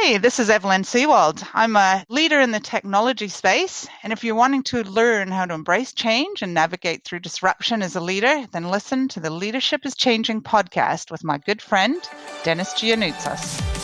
Hey, this is Evelyn Seewald. I'm a leader in the technology space, and if you're wanting to learn how to embrace change and navigate through disruption as a leader, then listen to the Leadership is Changing podcast with my good friend, Dennis Giannoutzas.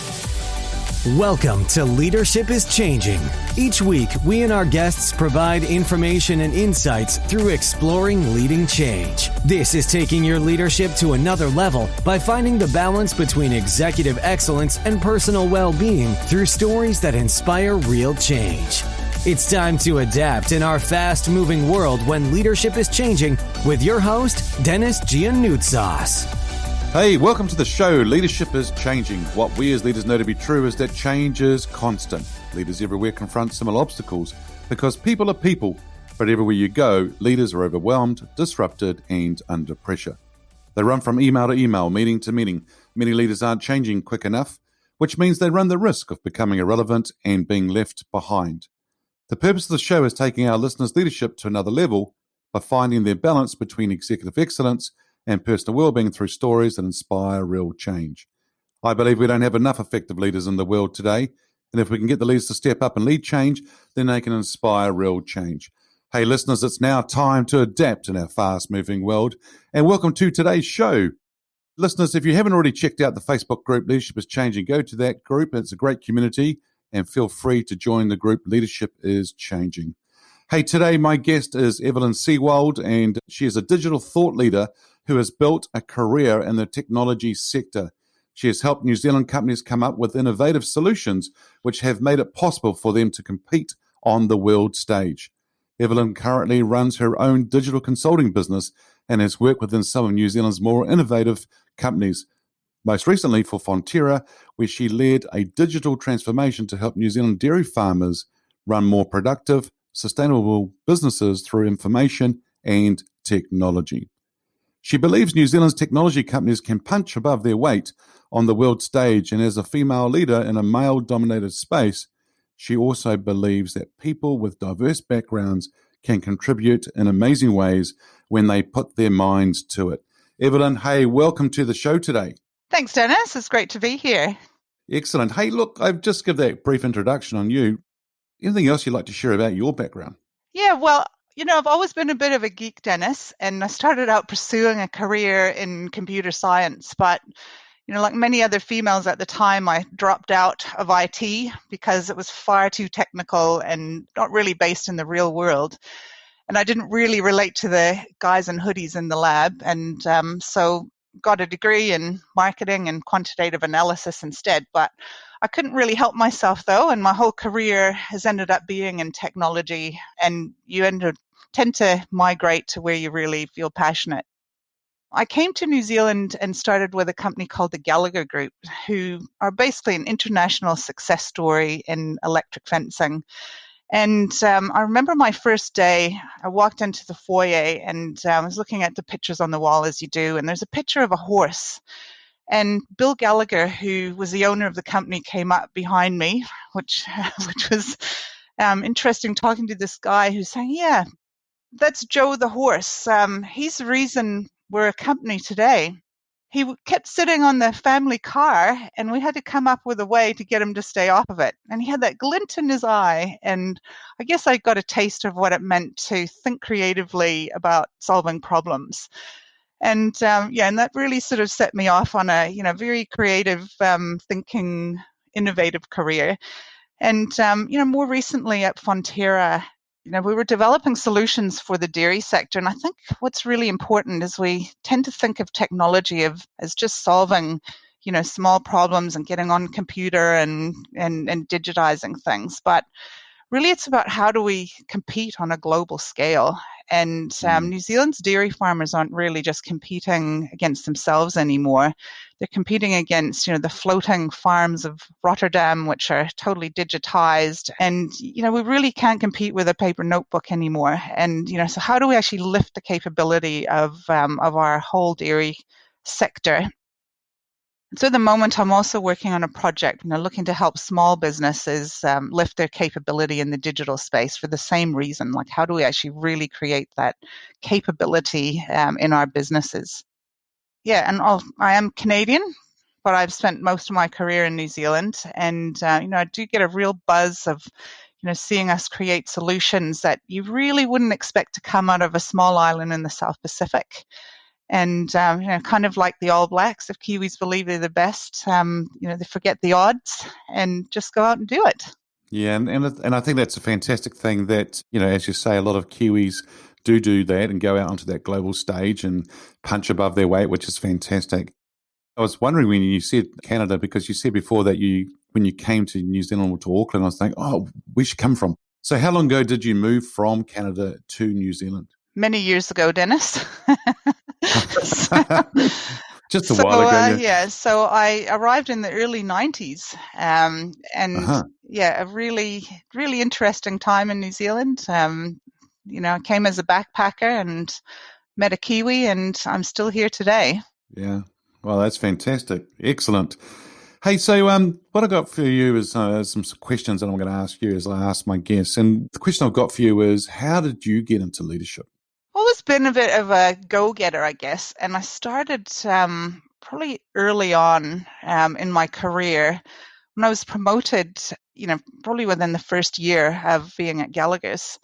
Welcome to Leadership is Changing. Each week, we and our guests provide information and insights through exploring leading change. This is taking your leadership to another level by finding the balance between executive excellence and personal well-being through stories that inspire real change. It's time to adapt in our fast-moving world when leadership is changing with your host, Dennis Giannoutzas. Hey, welcome to the show. Leadership is changing. What we as leaders know to be true is that change is constant. Leaders everywhere confront similar obstacles because people are people. But everywhere you go, leaders are overwhelmed, disrupted, and under pressure. They run from email to email, meeting to meeting. Many leaders aren't changing quick enough, which means they run the risk of becoming irrelevant and being left behind. The purpose of the show is taking our listeners' leadership to another level by finding their balance between executive excellence and personal well-being through stories that inspire real change. I believe we don't have enough effective leaders in the world today, and if we can get the leaders to step up and lead change, then they can inspire real change. Hey listeners, it's now time to adapt in our fast-moving world, and welcome to today's show. Listeners, if you haven't already checked out the Facebook group Leadership is Changing, go to that group. It's a great community, and feel free to join the group Leadership is Changing. Hey, today my guest is Evelyn Seewald, and she is a digital thought leader who has built a career in the technology sector. She has helped New Zealand companies come up with innovative solutions which have made it possible for them to compete on the world stage. Evelyn currently runs her own digital consulting business and has worked within some of New Zealand's more innovative companies. Most recently for Fonterra, where she led a digital transformation to help New Zealand dairy farmers run more productive, sustainable businesses through information and technology. She believes New Zealand's technology companies can punch above their weight on the world stage, and as a female leader in a male-dominated space, she also believes that people with diverse backgrounds can contribute in amazing ways when they put their minds to it. Evelyn, hey, welcome to the show today. Thanks, Dennis. It's great to be here. Excellent. Hey, look, I've just given that brief introduction on you. Anything else you'd like to share about your background? Yeah, well, I've always been a bit of a geek, Dennis, and I started out pursuing a career in computer science. But, like many other females at the time, I dropped out of IT because it was far too technical and not really based in the real world. And I didn't really relate to the guys in hoodies in the lab. And so got a degree in marketing and quantitative analysis instead. But I couldn't really help myself, though, and my whole career has ended up being in technology, and you tend to migrate to where you really feel passionate. I came to New Zealand and started with a company called the Gallagher Group, who are basically an international success story in electric fencing. And I remember my first day, I walked into the foyer and I was looking at the pictures on the wall as you do, and there's a picture of a horse. And Bill Gallagher, who was the owner of the company, came up behind me, which was interesting, talking to this guy who's saying, yeah, that's Joe the horse. He's the reason we're a company today. He kept sitting on the family car, and we had to come up with a way to get him to stay off of it. And he had that glint in his eye, and I guess I got a taste of what it meant to think creatively about solving problems. And and that really sort of set me off on a very creative thinking, innovative career. And more recently at Fonterra, we were developing solutions for the dairy sector. And I think what's really important is we tend to think of technology as just solving small problems and getting on a computer and digitizing things. But really, it's about how do we compete on a global scale. And New Zealand's dairy farmers aren't really just competing against themselves anymore. They're competing against, the floating farms of Rotterdam, which are totally digitized. And, we really can't compete with a paper notebook anymore. And, so how do we actually lift the capability of our whole dairy sector? So at the moment, I'm also working on a project, looking to help small businesses lift their capability in the digital space for the same reason. Like, how do we actually really create that capability in our businesses? Yeah, and I am Canadian but I've spent most of my career in New Zealand, and I do get a real buzz of seeing us create solutions that you really wouldn't expect to come out of a small island in the South Pacific. And kind of like the All Blacks, if Kiwis believe they're the best, they forget the odds and just go out and do it. Yeah, and I think that's a fantastic thing that, as you say, a lot of Kiwis do that and go out onto that global stage and punch above their weight, which is fantastic. I was wondering when you said Canada, because you said before that when you came to New Zealand or to Auckland, I was thinking, oh, where'd you come from? So how long ago did you move from Canada to New Zealand? Many years ago, Dennis. Just a while ago. Yeah. So I arrived in the early 90s, and a really, really interesting time in New Zealand. I came as a backpacker and met a Kiwi, and I'm still here today. Yeah. Well, that's fantastic. Excellent. Hey, so what I got for you is some questions that I'm going to ask you as I ask my guests. And the question I've got for you is, how did you get into leadership? Always been a bit of a go-getter, I guess. And I started probably early on in my career when I was promoted, probably within the first year of being at Gallagher's.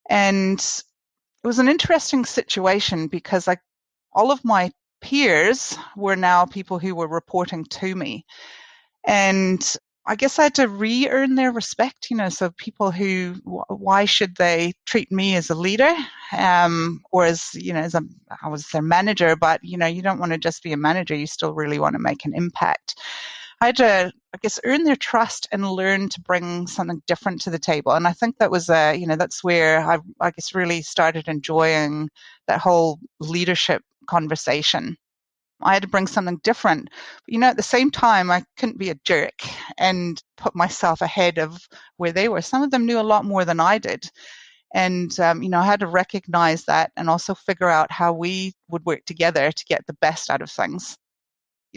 And it was an interesting situation because all of my peers were now people who were reporting to me. And I guess I had to re-earn their respect, so people who, why should they treat me as a leader, or as, I was their manager, but, you don't want to just be a manager, you still really want to make an impact. I had to, I guess, earn their trust and learn to bring something different to the table. And I think that was, that's where I guess really started enjoying that whole leadership conversation. I had to bring something different. But, at the same time, I couldn't be a jerk and put myself ahead of where they were. Some of them knew a lot more than I did. And, I had to recognize that and also figure out how we would work together to get the best out of things.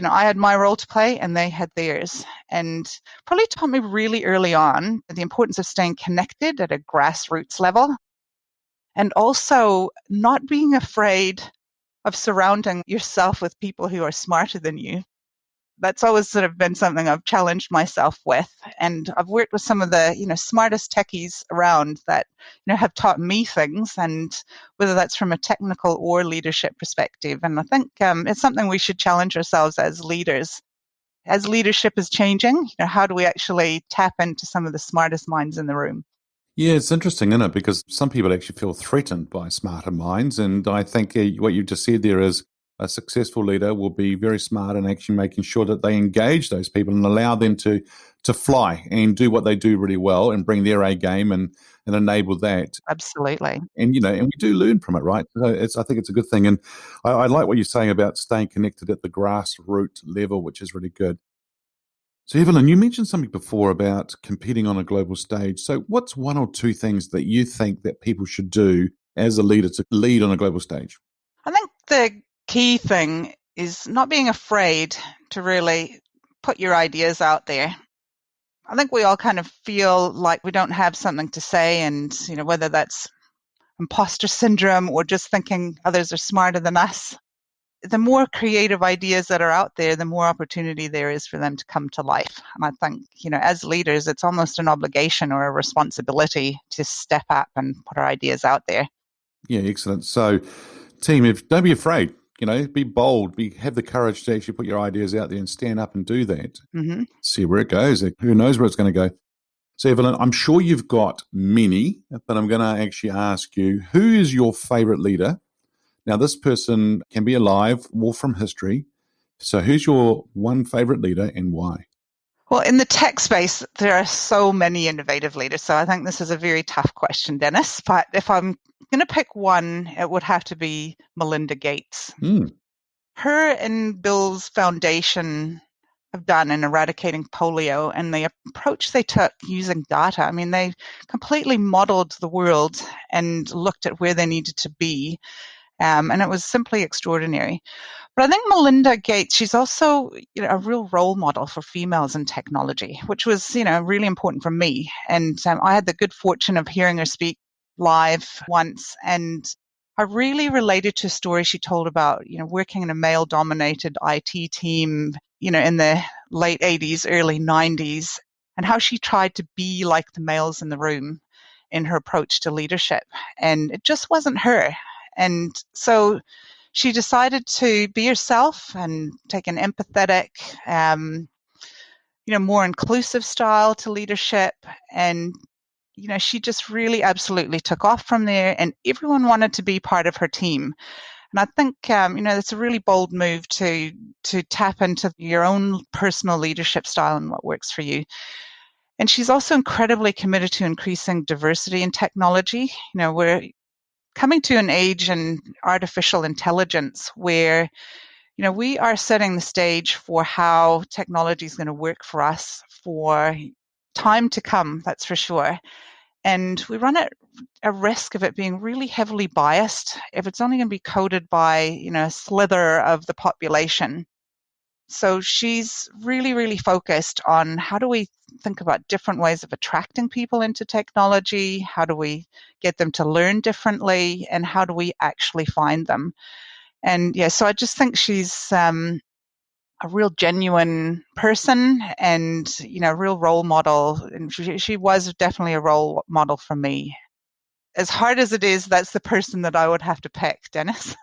I had my role to play and they had theirs. And probably taught me really early on the importance of staying connected at a grassroots level and also not being afraid of surrounding yourself with people who are smarter than you. That's always sort of been something I've challenged myself with. And I've worked with some of the, smartest techies around that, have taught me things, and whether that's from a technical or leadership perspective. And I think it's something we should challenge ourselves as leaders. As leadership is changing, how do we actually tap into some of the smartest minds in the room? Yeah, it's interesting, isn't it? Because some people actually feel threatened by smarter minds. And I think what you just said there is a successful leader will be very smart in actually making sure that they engage those people and allow them to fly and do what they do really well and bring their A game and enable that. Absolutely. And, and we do learn from it, right? So I think it's a good thing. And I like what you're saying about staying connected at the grassroots level, which is really good. So, Evelyn, you mentioned something before about competing on a global stage. So what's one or two things that you think that people should do as a leader to lead on a global stage? I think the key thing is not being afraid to really put your ideas out there. I think we all kind of feel like we don't have something to say, and, whether that's imposter syndrome or just thinking others are smarter than us. The more creative ideas that are out there, the more opportunity there is for them to come to life. And I think, as leaders, it's almost an obligation or a responsibility to step up and put our ideas out there. Yeah, excellent. So, team, don't be afraid. Be bold. Have the courage to actually put your ideas out there and stand up and do that. Mm-hmm. See where it goes. Who knows where it's going to go? So, Evelyn, I'm sure you've got many, but I'm going to actually ask you, who is your favorite leader? Now, this person can be alive or from history. So who's your one favorite leader and why? Well, in the tech space, there are so many innovative leaders. So I think this is a very tough question, Dennis. But if I'm going to pick one, it would have to be Melinda Gates. Her and Bill's foundation have done in eradicating polio, and the approach they took using data. I mean, they completely modeled the world and looked at where they needed to be. And it was simply extraordinary. But I think Melinda Gates, she's also a real role model for females in technology, which was really important for me. And I had the good fortune of hearing her speak live once, and I really related to a story she told about working in a male-dominated IT team in the late 80s, early 90s, and how she tried to be like the males in the room in her approach to leadership. And it just wasn't her. And so she decided to be herself and take an empathetic, more inclusive style to leadership. And, she just really absolutely took off from there, and everyone wanted to be part of her team. And I think, it's a really bold move to tap into your own personal leadership style and what works for you. And she's also incredibly committed to increasing diversity in technology. We're coming to an age in artificial intelligence where, we are setting the stage for how technology is going to work for us for time to come, that's for sure. And we run a risk of it being really heavily biased if it's only going to be coded by, a slither of the population. So she's really, really focused on how do we think about different ways of attracting people into technology? How do we get them to learn differently? And how do we actually find them? And yeah, so I just think she's a real genuine person and, a real role model. And she was definitely a role model for me. As hard as it is, that's the person that I would have to pick, Dennis.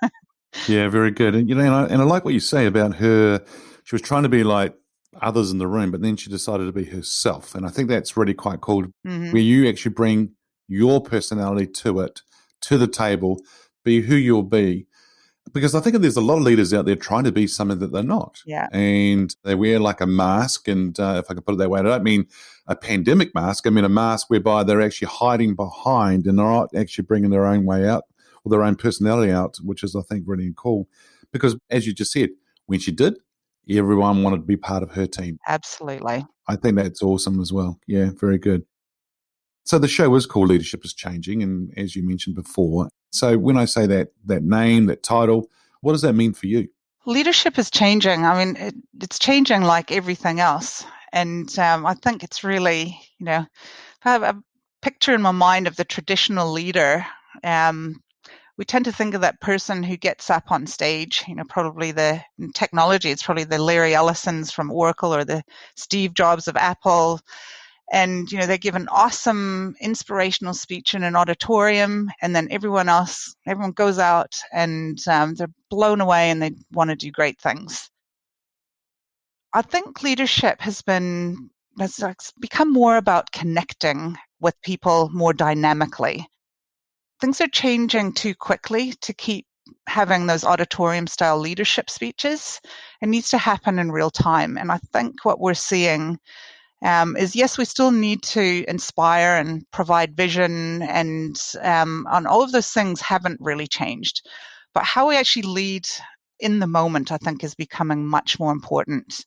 Yeah, very good. And I like what you say about her. She was trying to be like others in the room, but then she decided to be herself. And I think that's really quite cool, Mm-hmm. where you actually bring your personality to the table, be who you'll be. Because I think there's a lot of leaders out there trying to be something that they're not. Yeah. And they wear like a mask. And if I can put it that way, I don't mean a pandemic mask. I mean a mask whereby they're actually hiding behind and they're not actually bringing their own way out or their own personality out, which is, I think, really cool. Because as you just said, when she did, everyone wanted to be part of her team. Absolutely. I think that's awesome as well. Yeah, very good. So the show is called Leadership is Changing, and as you mentioned before. So when I say that name, that title, what does that mean for you? Leadership is changing. I mean, it's changing like everything else. And I think it's really, I have a picture in my mind of the traditional leader. We tend to think of that person who gets up on stage, probably in technology, it's probably the Larry Ellisons from Oracle or the Steve Jobs of Apple. And, they give an awesome inspirational speech in an auditorium, and then everyone goes out and they're blown away and they want to do great things. I think leadership has become more about connecting with people more dynamically. Things are changing too quickly to keep having those auditorium style leadership speeches. It needs to happen in real time. And I think what we're seeing is, yes, we still need to inspire and provide vision, and on all of those things haven't really changed. But how we actually lead in the moment, I think, is becoming much more important.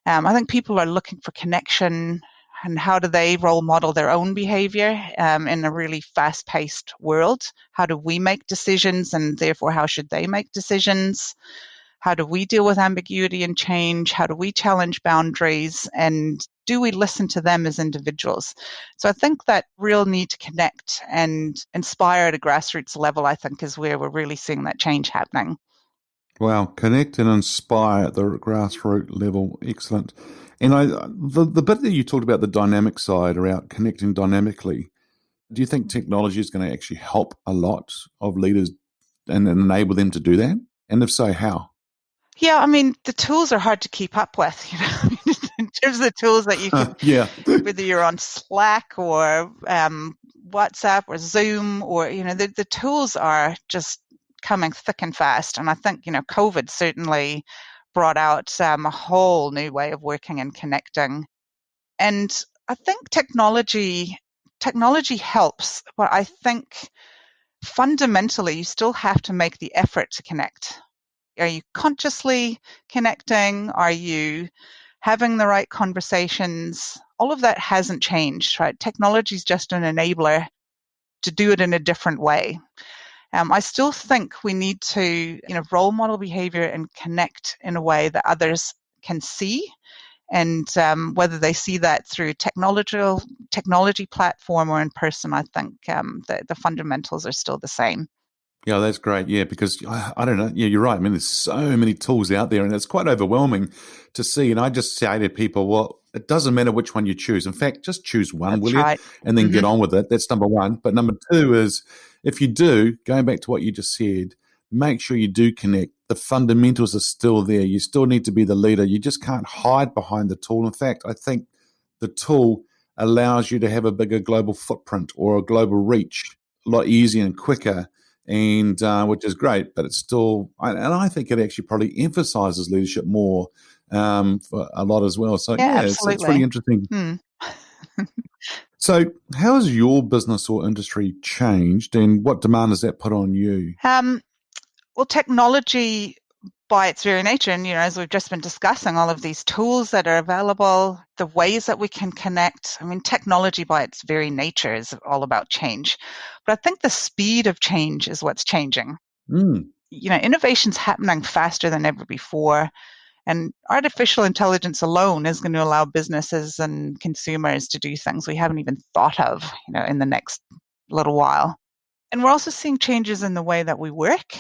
I think people are looking for connection, and how do they role model their own behavior in a really fast-paced world? How do we make decisions, and therefore how should they make decisions? How do we deal with ambiguity and change? How do we challenge boundaries? And do we listen to them as individuals? So I think that real need to connect and inspire at a grassroots level, I think, is where we're really seeing that change happening. Wow, connect and inspire at the grassroots level. Excellent. And the bit that you talked about, the dynamic side around connecting dynamically, do you think technology is going to actually help a lot of leaders and enable them to do that? And if so, how? Yeah, I mean, the tools are hard to keep up with, in terms of the tools that you can, Yeah. whether you're on Slack or WhatsApp or Zoom, or, the tools are just coming thick and fast. And I think, COVID certainly brought out a whole new way of working and connecting. And I think technology helps, but I think fundamentally you still have to make the effort to connect. Are you consciously connecting? Are you having the right conversations? All of that hasn't changed, right? Technology is just an enabler to do it in a different way. I still think we need to, role model behavior and connect in a way that others can see. And whether they see that through technology platform or in person, I think the fundamentals are still the same. Yeah, that's great. Yeah, because I don't know. Yeah, you're right. I mean, there's so many tools out there, and it's quite overwhelming to see. And I just say to people, well, it doesn't matter which one you choose. In fact, just choose one, will That's you? right. And then Hmm. get on with it. That's number one. But number two is if you do, going back to what you just said, make sure you do connect. The fundamentals are still there. You still need to be the leader. You just can't hide behind the tool. In fact, I think the tool allows you to have a bigger global footprint or a global reach a lot easier and quicker, and which is great. But it's still, and I think it actually probably emphasizes leadership more for a lot as well. So Yeah, yeah, it's really absolutely. interesting. Hmm. So how has your business or industry changed, and what demand has that put on you? Um, well, technology by its very nature, and as we've just been discussing, all of these tools that are available, the ways that we can connect. I mean, technology by its very nature is all about change. But I think the speed of change is what's changing. Mm, Innovation's happening faster than ever before. And artificial intelligence alone is going to allow businesses and consumers to do things we haven't even thought of, in the next little while. And we're also seeing changes in the way that we work.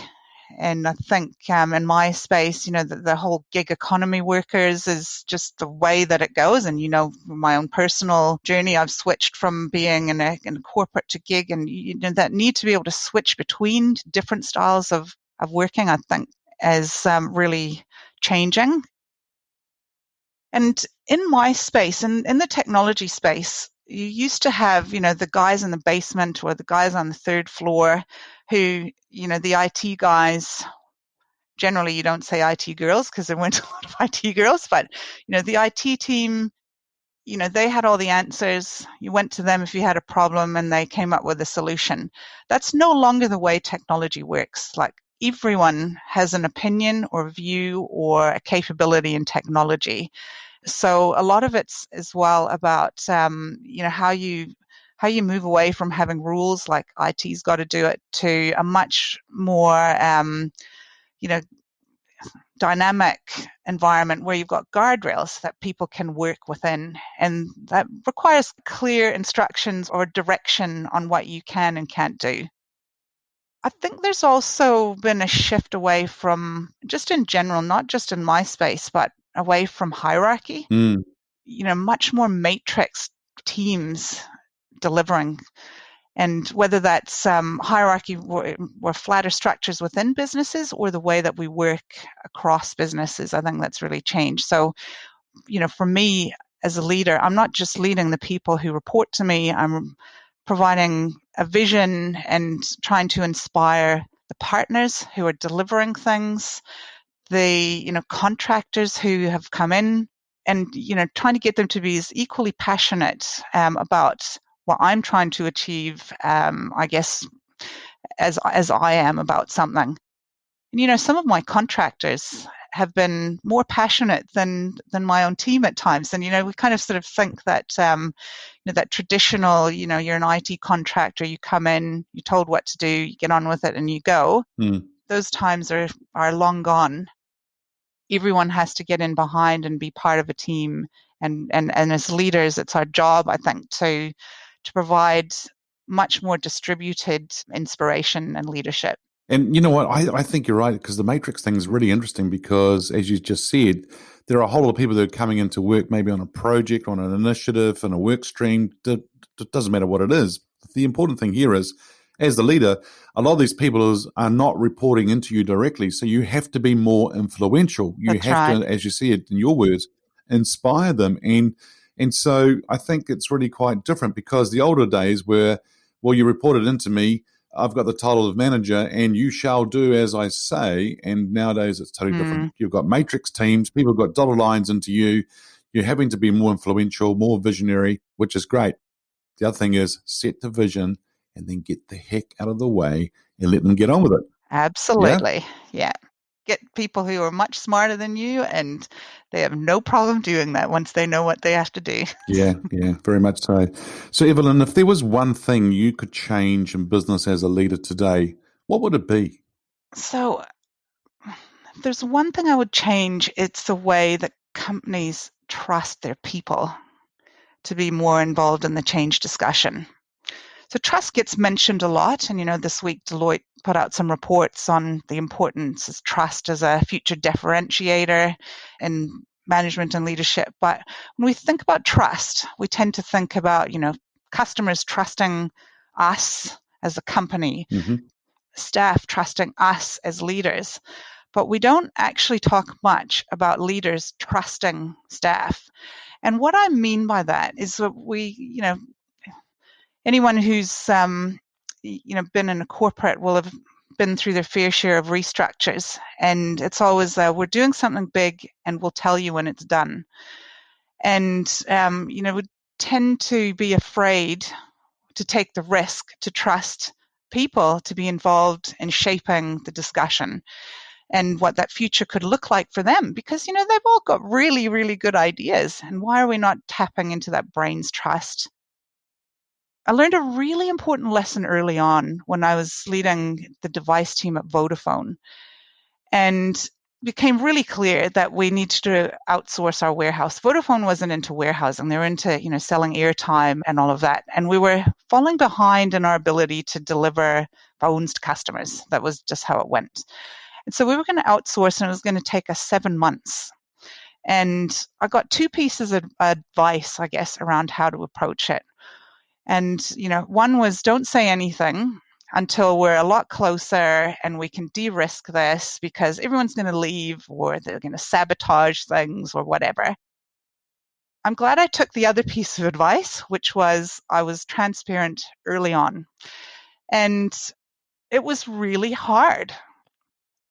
And I think in my space, the whole gig economy workers is just the way that it goes. And, my own personal journey, I've switched from being in a corporate to gig, and that need to be able to switch between different styles of working, I think, is really changing. And in my space, in the technology space, you used to have, the guys in the basement or the guys on the third floor who, the IT guys, generally you don't say IT girls because there weren't a lot of IT girls, but, the IT team, they had all the answers. You went to them if you had a problem and they came up with a solution. That's no longer the way technology works. Like everyone has an opinion or view or a capability in technology. So a lot of it's as well about how you move away from having rules like IT's got to do it to a much more you know dynamic environment where you've got guardrails that people can work within, and that requires clear instructions or direction on what you can and can't do. I think there's also been a shift away from, just in general, not just in my space, but away from hierarchy. mm, Much more matrix teams delivering. And whether that's hierarchy or flatter structures within businesses or the way that we work across businesses, I think that's really changed. So, for me as a leader, I'm not just leading the people who report to me, I'm providing a vision and trying to inspire the partners who are delivering things, the contractors who have come in, and trying to get them to be as equally passionate about what I'm trying to achieve, I guess, as I am about something. And some of my contractors have been more passionate than my own team at times. And we kind of sort of think that that traditional, you're an IT contractor, you come in, you're told what to do, you get on with it, and you go. mm. Those times are long gone. Everyone has to get in behind and be part of a team. And as leaders, it's our job, I think, to provide much more distributed inspiration and leadership. And you know what? I think you're right because the matrix thing is really interesting because, as you just said, there are a whole lot of people that are coming into work maybe on a project, on an initiative, on a work stream. It doesn't matter what it is. The important thing here is, as the leader, a lot of these people are not reporting into you directly. So you have to be more influential. You That's have right. to, as you said in your words, inspire them. And so I think it's really quite different because the older days were, well, you reported into me, I've got the title of manager and you shall do as I say. And nowadays it's totally different. Mm, You've got matrix teams, people have got dotted lines into you. You're having to be more influential, more visionary, which is great. The other thing is set the vision and then get the heck out of the way and let them get on with it. Yeah? absolutely. Yeah. Get people who are much smarter than you, and they have no problem doing that once they know what they have to do. Yeah, yeah, very much so. So, Evelyn, if there was one thing you could change in business as a leader today, what would it be? So, if there's one thing I would change, it's the way that companies trust their people to be more involved in the change discussion. So trust gets mentioned a lot. And, this week Deloitte put out some reports on the importance of trust as a future differentiator in management and leadership. But when we think about trust, we tend to think about, customers trusting us as a company, staff trusting us as leaders. But we don't actually talk much about leaders trusting staff. And what I mean by that is that anyone who's been in a corporate will have been through their fair share of restructures, and it's always we're doing something big and we'll tell you when it's done. And we tend to be afraid to take the risk to trust people to be involved in shaping the discussion and what that future could look like for them, because they've all got really, really good ideas. And why are we not tapping into that brain's trust? I learned a really important lesson early on when I was leading the device team at Vodafone, and it became really clear that we needed to outsource our warehouse. Vodafone wasn't into warehousing; they were into selling airtime and all of that, and we were falling behind in our ability to deliver phones to customers. That was just how it went. And so we were going to outsource, and it was going to take us 7 months. And I got 2 pieces of advice, I guess, around how to approach it. And, one was don't say anything until we're a lot closer and we can de-risk this, because everyone's going to leave or they're going to sabotage things or whatever. I'm glad I took the other piece of advice, which was I was transparent early on. And it was really hard.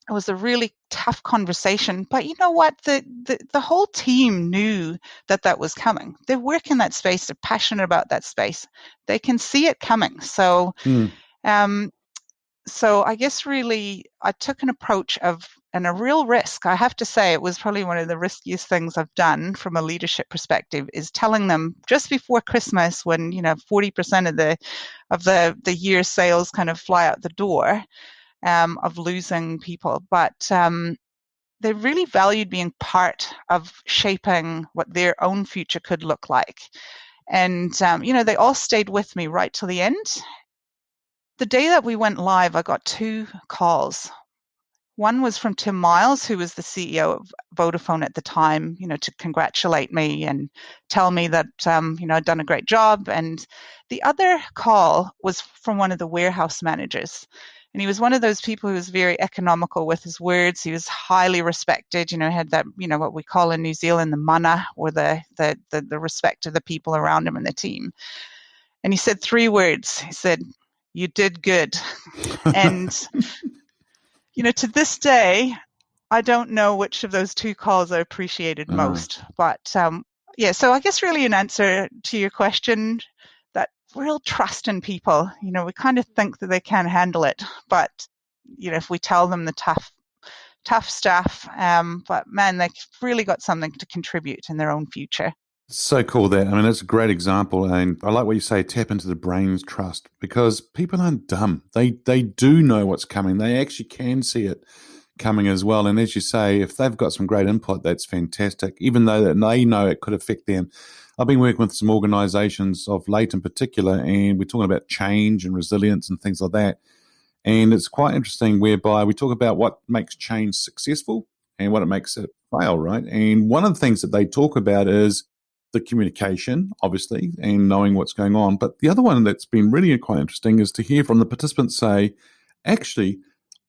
It was a really tough conversation, but you know what? The whole team knew that was coming. They work in that space. They're passionate about that space. They can see it coming. So, so I guess really I took an approach and a real risk. I have to say it was probably one of the riskiest things I've done from a leadership perspective, is telling them just before Christmas, when 40% of the year's sales kind of fly out the door, of losing people, but they really valued being part of shaping what their own future could look like. And, they all stayed with me right till the end. The day that we went live, I got 2 calls. One was from Tim Miles, who was the CEO of Vodafone at the time, to congratulate me and tell me that, I'd done a great job. And the other call was from one of the warehouse managers. And he was one of those people who was very economical with his words. He was highly respected, had that, what we call in New Zealand, the mana, or the respect of the people around him and the team. And he said 3 words. He said, "You did good." And, to this day, I don't know which of those 2 calls I appreciated most. But, so I guess really in answer to your question, that real trust in people. We kind of think that they can handle it, but if we tell them the tough stuff, but man, they've really got something to contribute in their own future. So cool that. I mean, that's a great example. And I like what you say, tap into the brain's trust, because people aren't dumb. They do know what's coming. They actually can see it coming as well. And as you say, if they've got some great input, that's fantastic, even though that they know it could affect them. I've been working with some organizations of late in particular, and we're talking about change and resilience and things like that. And it's quite interesting whereby we talk about what makes change successful and what it makes it fail, right? And one of the things that they talk about is the communication, obviously, and knowing what's going on. But the other one that's been really quite interesting is to hear from the participants say, actually,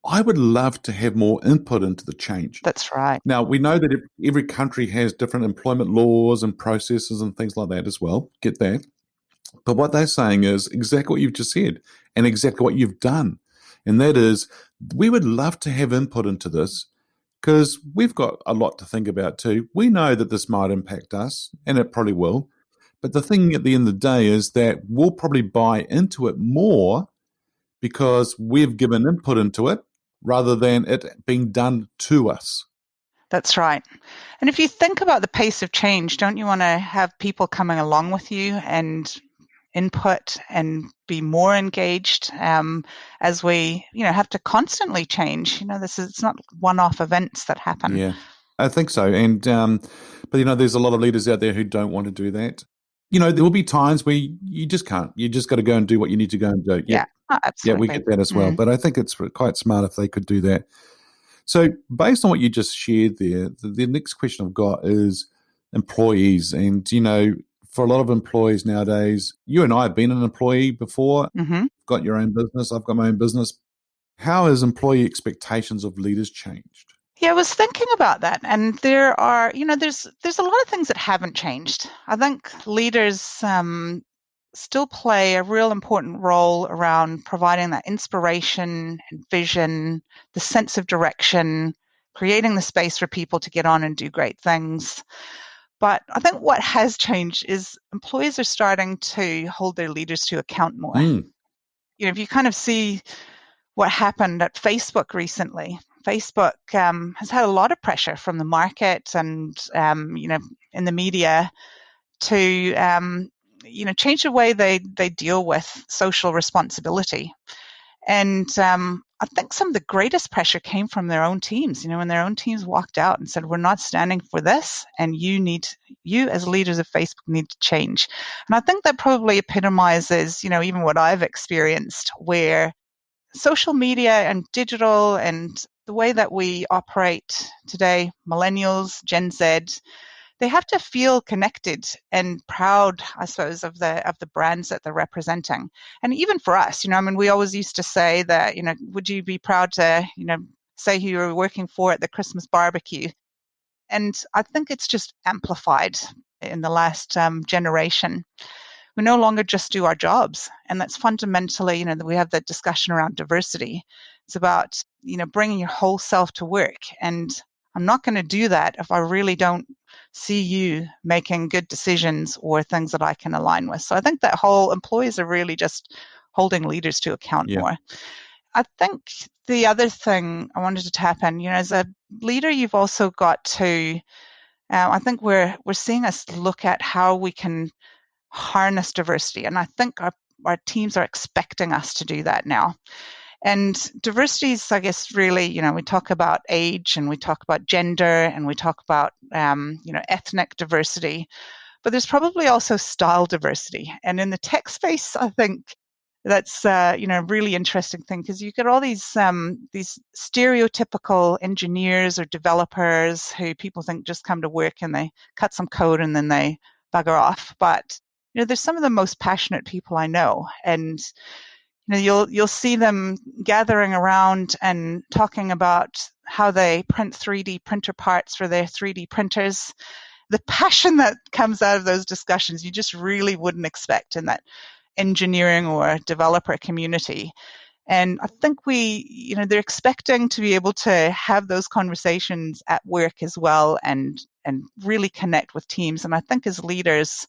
I would love to have more input into the change. That's right. Now, we know that every country has different employment laws and processes and things like that as well. Get that. But what they're saying is exactly what you've just said and exactly what you've done. And that is, we would love to have input into this, because we've got a lot to think about too. We know that this might impact us, and it probably will. But the thing at the end of the day is that we'll probably buy into it more because we've given input into it rather than it being done to us. That's right. And if you think about the pace of change, don't you want to have people coming along with you and input and be more engaged, as we have to constantly change? It's not one-off events that happen. Yeah, I think so. And but there's a lot of leaders out there who don't want to do that. there will be times where you just can't. You just got to go and do what you need to go and do. Yeah, Yep. Yeah, we absolutely. get that as well. But I think it's quite smart if they could do that. So, based on what you just shared there, the next question I've got is employees. And, for a lot of employees nowadays, you and I have been an employee before, Mm-hmm. got your own business, I've got my own business. How has employee expectations of leaders changed? Yeah, I was thinking about that, and there are, there's a lot of things that haven't changed. I think leaders still play a real important role around providing that inspiration and vision, the sense of direction, creating the space for people to get on and do great things. But I think what has changed is employees are starting to hold their leaders to account more. Mm. If you kind of see what happened at Facebook recently, Facebook has had a lot of pressure from the market and, in the media to, change the way they deal with social responsibility. And I think some of the greatest pressure came from their own teams, when their own teams walked out and said, we're not standing for this, and you as leaders of Facebook need to change. And I think that probably epitomizes, even what I've experienced, where social media and digital and the way that we operate today, millennials, Gen Z, they have to feel connected and proud, I suppose, of the brands that they're representing. And even for us, we always used to say that, would you be proud to, say who you were working for at the Christmas barbecue? And I think it's just amplified in the last generation. We no longer just do our jobs. And that's fundamentally, we have that discussion around diversity. It's about, bringing your whole self to work. And I'm not going to do that if I really don't see you making good decisions or things that I can align with. So I think that whole employees are really just holding leaders to account more. I think the other thing I wanted to tap in, as a leader, you've also got to, I think we're seeing us look at how we can harness diversity. And I think our teams are expecting us to do that now. And diversity is, I guess, really, we talk about age and we talk about gender and we talk about, ethnic diversity, but there's probably also style diversity. And in the tech space, I think that's, a really interesting thing because you get all these stereotypical engineers or developers who people think just come to work and they cut some code and then they bugger off. But there's some of the most passionate people I know, and you'll see them gathering around and talking about how they print 3D printer parts for their 3D printers. The passion that comes out of those discussions, you just really wouldn't expect in that engineering or developer community. And I think they're expecting to be able to have those conversations at work as well and really connect with teams. And I think as leaders,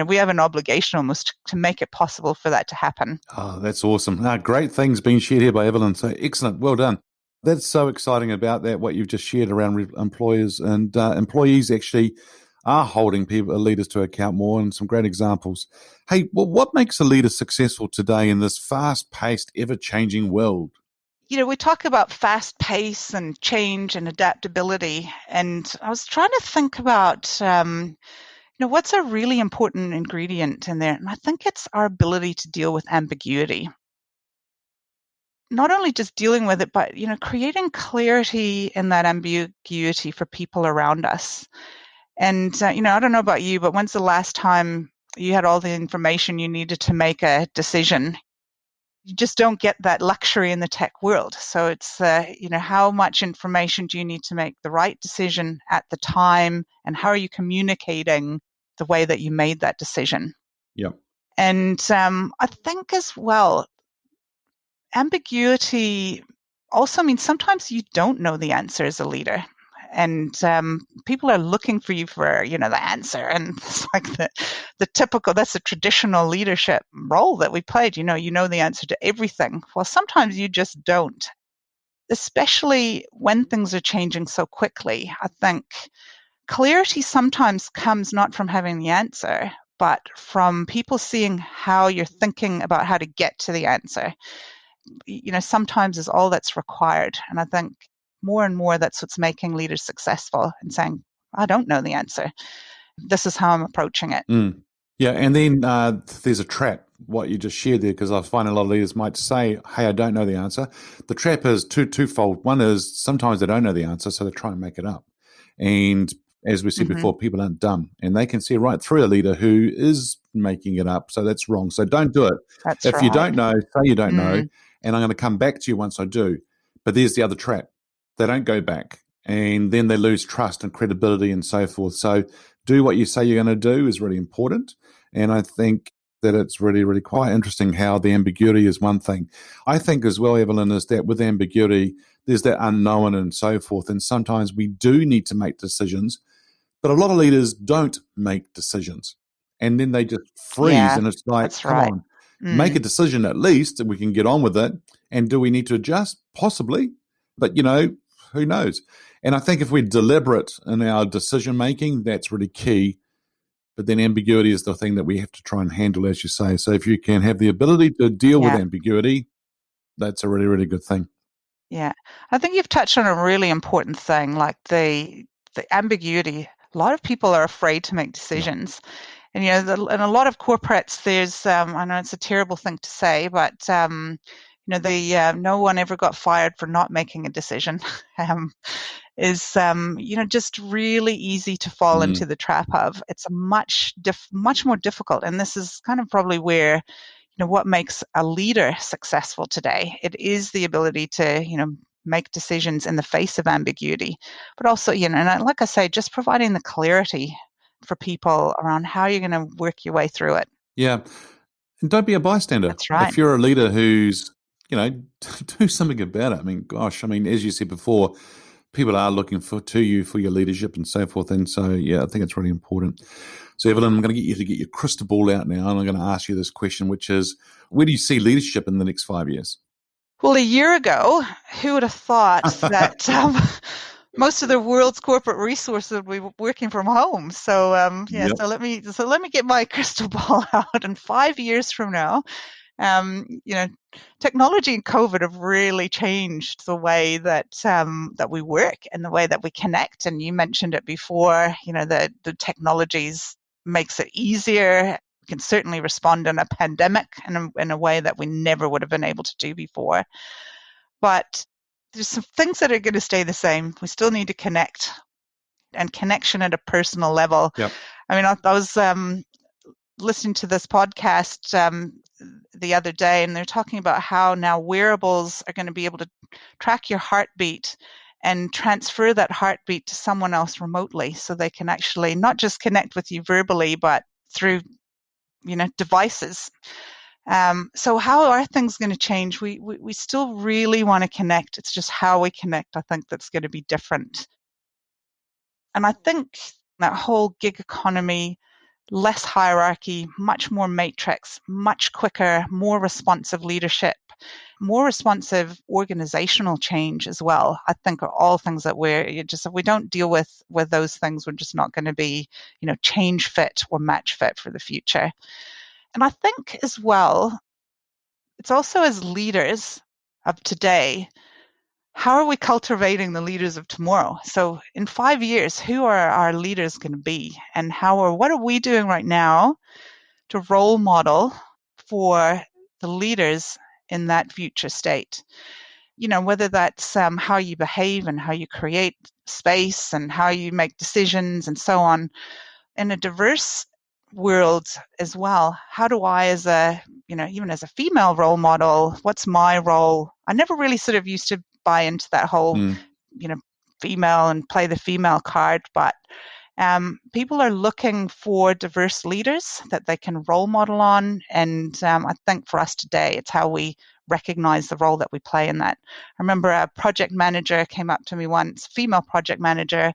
we have an obligation almost to make it possible for that to happen. Oh, that's awesome. Great things being shared here by Evelyn. So excellent. Well done. That's so exciting about that, what you've just shared around employers and employees actually are holding leaders to account more, and some great examples. Hey, what makes a leader successful today in this fast-paced, ever-changing world? We talk about fast pace and change and adaptability. And I was trying to think about, what's a really important ingredient in there? And I think it's our ability to deal with ambiguity. Not only just dealing with it, but, creating clarity in that ambiguity for people around us. And, I don't know about you, but when's the last time you had all the information you needed to make a decision? You just don't get that luxury in the tech world. So it's, how much information do you need to make the right decision at the time, and how are you communicating the way that you made that decision? Yep. And I think as well, ambiguity also means sometimes you don't know the answer as a leader. And people are looking for you for, the answer. And it's like the typical, that's a traditional leadership role that we played. You know the answer to everything. Well, sometimes you just don't, especially when things are changing so quickly. I think clarity sometimes comes not from having the answer, but from people seeing how you're thinking about how to get to the answer. Sometimes is all that's required. And I think more and more that's what's making leaders successful and saying, I don't know the answer. This is how I'm approaching it. Yeah, and then there's a trap, what you just shared there, because I find a lot of leaders might say, hey, I don't know the answer. The trap is twofold. One is sometimes they don't know the answer, so they try and make it up. And as we said Hmm. before, people aren't dumb, and they can see right through a leader who is making it up. So that's wrong. So don't do it. That's If you right. don't know, say you don't know, Mm, and I'm going to come back to you once I do. But there's the other trap. They don't go back, and then they lose trust and credibility and so forth. So do what you say you're going to do is really important. And I think that it's really, really quite interesting how the ambiguity is one thing. I think as well, Evelyn, is that with ambiguity, there's that unknown and so forth. And sometimes we do need to make decisions, but a lot of leaders don't make decisions. And then they just freeze. yeah, And it's like, that's come right. on, make a Mm, decision at least, and we can get on with it. And do we need to adjust? Possibly. But, who knows? And I think if we're deliberate in our decision making, that's really key. But then ambiguity is the thing that we have to try and handle, as you say. So if you can have the ability to deal with yeah, ambiguity, that's a really, really good thing. yeah. I think you've touched on a really important thing, like the ambiguity. A lot of people are afraid to make Yeah. decisions. And in a lot of corporates, there's I know it's a terrible thing to say, but the no one ever got fired for not making a decision. um, is just really easy to fall into Mm. the trap of. It's a much more difficult, and this is kind of probably where what makes a leader successful today. It is the ability to make decisions in the face of ambiguity, but also and like I say, just providing the clarity for people around how you're going to work your way through it. Yeah. And don't be a bystander. That's right. If you're a leader who's, do something about it. I mean, gosh, as you said before, people are looking to you for your leadership and so forth. And so, yeah, I think it's really important. So, Evelyn, I'm going to get you to get your crystal ball out now, and I'm going to ask you this question, which is, where do you see leadership in the next 5 years? Well, a year ago, who would have thought that most of the world's corporate resources would be working from home? So yeah, Yep. so let me get my crystal ball out. And 5 years from now, um, you know, technology and COVID have really changed the way that we work and the way that we connect. And you mentioned it before. The technologies makes it easier. We can certainly respond in a pandemic in a way that we never would have been able to do before. But there's some things that are going to stay the same. We still need to connect, and connection at a personal level. Yep. I mean, I was listening to this podcast the other day, and they're talking about how now wearables are going to be able to track your heartbeat and transfer that heartbeat to someone else remotely, so they can actually not just connect with you verbally, but through devices. So how are things going to change? We still really want to connect. It's just how we connect, I think, that's going to be different. And I think that whole gig economy, less hierarchy, much more matrix, much quicker, more responsive leadership, more responsive organizational change as well, I think are all things that if we don't deal with those things, we're just not going to be, change fit or match fit for the future. And I think as well, it's also as leaders of today, how are we cultivating the leaders of tomorrow? So in 5 years, who are our leaders going to be? And what are we doing right now to role model for the leaders in that future state? Whether that's how you behave and how you create space and how you make decisions and so on in a diverse world as well. How do I, even as a female role model, what's my role? I never really sort of used to buy into that whole, Mm. female and play the female card, but people are looking for diverse leaders that they can role model on. And I think for us today, it's how we recognize the role that we play in that. I remember a project manager came up to me once, female project manager,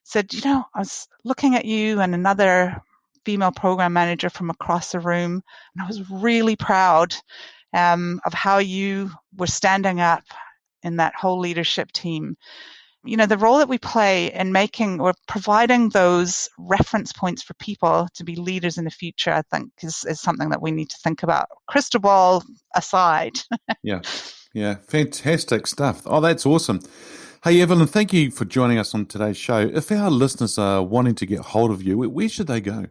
said, I was looking at you and another female program manager from across the room, and I was really proud of how you were standing up in that whole leadership team. The role that we play in making or providing those reference points for people to be leaders in the future, I think is something that we need to think about. Crystal ball aside. Yeah. Yeah. Fantastic stuff. Oh, that's awesome. Hey, Evelyn, thank you for joining us on today's show. If our listeners are wanting to get hold of you, where should they go?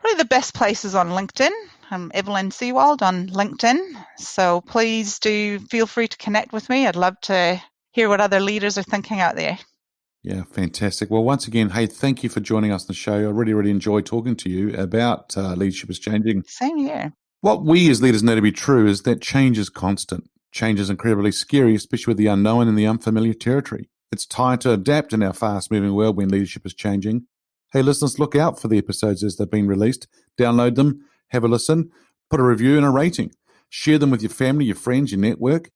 Probably the best place is on LinkedIn. I'm Evelyn Seewald on LinkedIn. So please do feel free to connect with me. I'd love to hear what other leaders are thinking out there. Yeah, fantastic. Well, once again, hey, thank you for joining us on the show. I really enjoyed talking to you about leadership is changing. Same here. What we as leaders know to be true is that change is constant. Change is incredibly scary, especially with the unknown and the unfamiliar territory. It's time to adapt in our fast-moving world when leadership is changing. Hey, listeners, look out for the episodes as they've been released. Download them, have a listen, put a review and a rating. Share them with your family, your friends, your network.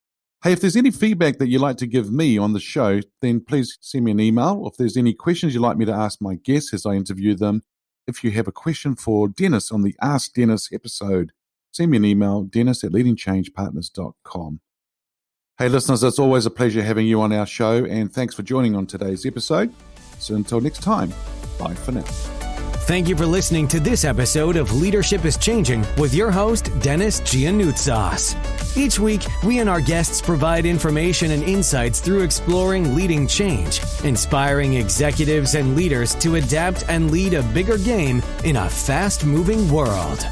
Hey, if there's any feedback that you'd like to give me on the show, then please send me an email. If there's any questions you'd like me to ask my guests as I interview them, if you have a question for Dennis on the Ask Dennis episode, send me an email, dennis@leadingchangepartners.com. Hey, listeners, it's always a pleasure having you on our show, and thanks for joining on today's episode. So until next time, bye for now. Thank you for listening to this episode of Leadership is Changing with your host, Dennis Giannoutsas. Each week, we and our guests provide information and insights through exploring leading change, inspiring executives and leaders to adapt and lead a bigger game in a fast-moving world.